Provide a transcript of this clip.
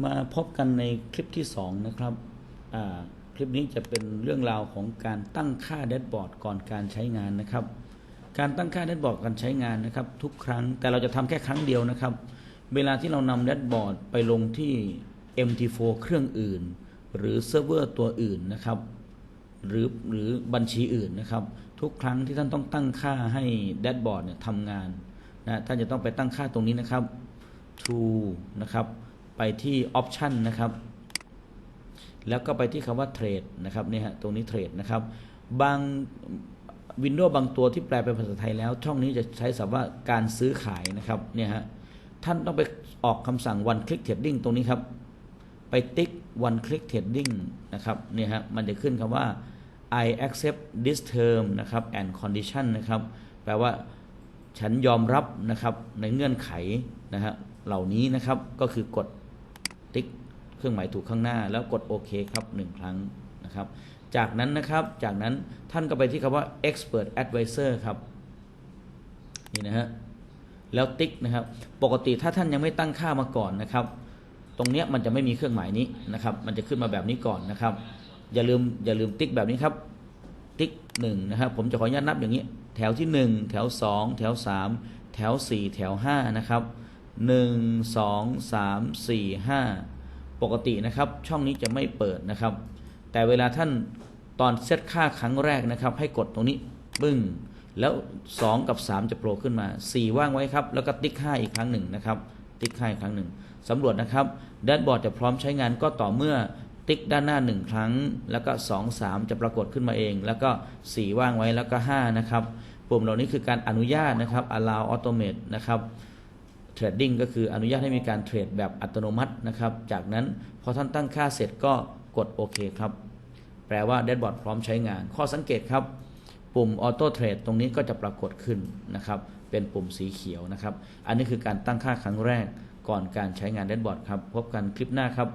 มาพบกันในคลิปที่2นะครับคลิปนี้จะเป็นเรื่องราวของการตั้งค่าแดชบอร์ดก่อนการใช้งานนะครับการตั้งค่าแดชบอร์ดก่อนใช้งานนะครับทุกครั้งแต่เราจะทำแค่ครั้งเดียวนะครับเวลาที่เรานำแดชบอร์ดไปลงที่ MT4 เครื่องอื่นหรือเซิร์ฟเวอร์ตัวอื่นนะครับหรือบัญชีอื่นนะครับทุกครั้งที่ท่านต้องตั้งค่าให้แดชบอร์ดเนี่ยทำงานนะท่านจะต้องไปตั้งค่าตรงนี้นะครับ to นะครับไปที่ option นะครับแล้วก็ไปที่คำว่า trade นะครับเนี่ยฮะตรงนี้ trade นะครับบาง Windows บางตัวที่แปลเป็นภาษาไทยแล้วช่องนี้จะใช้ศัพท์ว่าการซื้อขายนะครับเนี่ยฮะท่านต้องไปออกคำสั่ง one click trading ตรงนี้ครับไปติ๊ก one click trading นะครับเนี่ยฮะมันจะขึ้นคำว่า I accept this term นะครับ and condition นะครับแปลว่าฉันยอมรับนะครับในเงื่อนไขนะฮะเหล่านี้นะครับก็คือกดติ๊กเครื่องหมายถูกข้างหน้าแล้วกดโอเคครับ1ครั้งนะครับจากนั้นท่านก็ไปที่คำว่า expert advisor ครับนี่นะฮะแล้วติ๊กนะครับปกติถ้าท่านยังไม่ตั้งค่ามาก่อนนะครับตรงเนี้ยมันจะไม่มีเครื่องหมายนี้นะครับมันจะขึ้นมาแบบนี้ก่อนนะครับอย่าลืมติ๊กแบบนี้ครับติ๊ก1นะครับผมจะขออนุญาตนับอย่างนี้แถวที่1แถว2แถว3แถว4แถว5นะครับ1 2 3 4 5ปกตินะครับช่องนี้จะไม่เปิดนะครับแต่เวลาท่านตอนเซตค่าครั้งแรกนะครับให้กดตรงนี้ปึ้งแล้ว2กับ3จะโผล่ขึ้นมา4ว่างไว้ครับแล้วก็ติ๊ก5อีกครั้งหนึ่งนะครับติ๊ก5อีกครั้งหนึ่งสำรวจนะครับแดชบอร์ดจะพร้อมใช้งานก็ต่อเมื่อติ๊กด้านหน้า1ครั้งแล้วก็2 3จะปรากฏขึ้นมาเองแล้วก็4ว่างไว้แล้วก็5นะครับปุ่มเหล่านี้คือการอนุญาตนะครับ allow automate นะครับTrading ก็คืออนุญาตให้มีการเทรดแบบอัตโนมัตินะครับจากนั้นพอท่านตั้งค่าเสร็จก็กดโอเคครับแปลว่าแดชบอร์ดพร้อมใช้งานข้อสังเกตครับปุ่ม Auto Trade ตรงนี้ก็จะปรากฏขึ้นนะครับเป็นปุ่มสีเขียวนะครับอันนี้คือการตั้งค่าครั้งแรกก่อนการใช้งานแดชบอร์ดครับพบกันคลิปหน้าครับ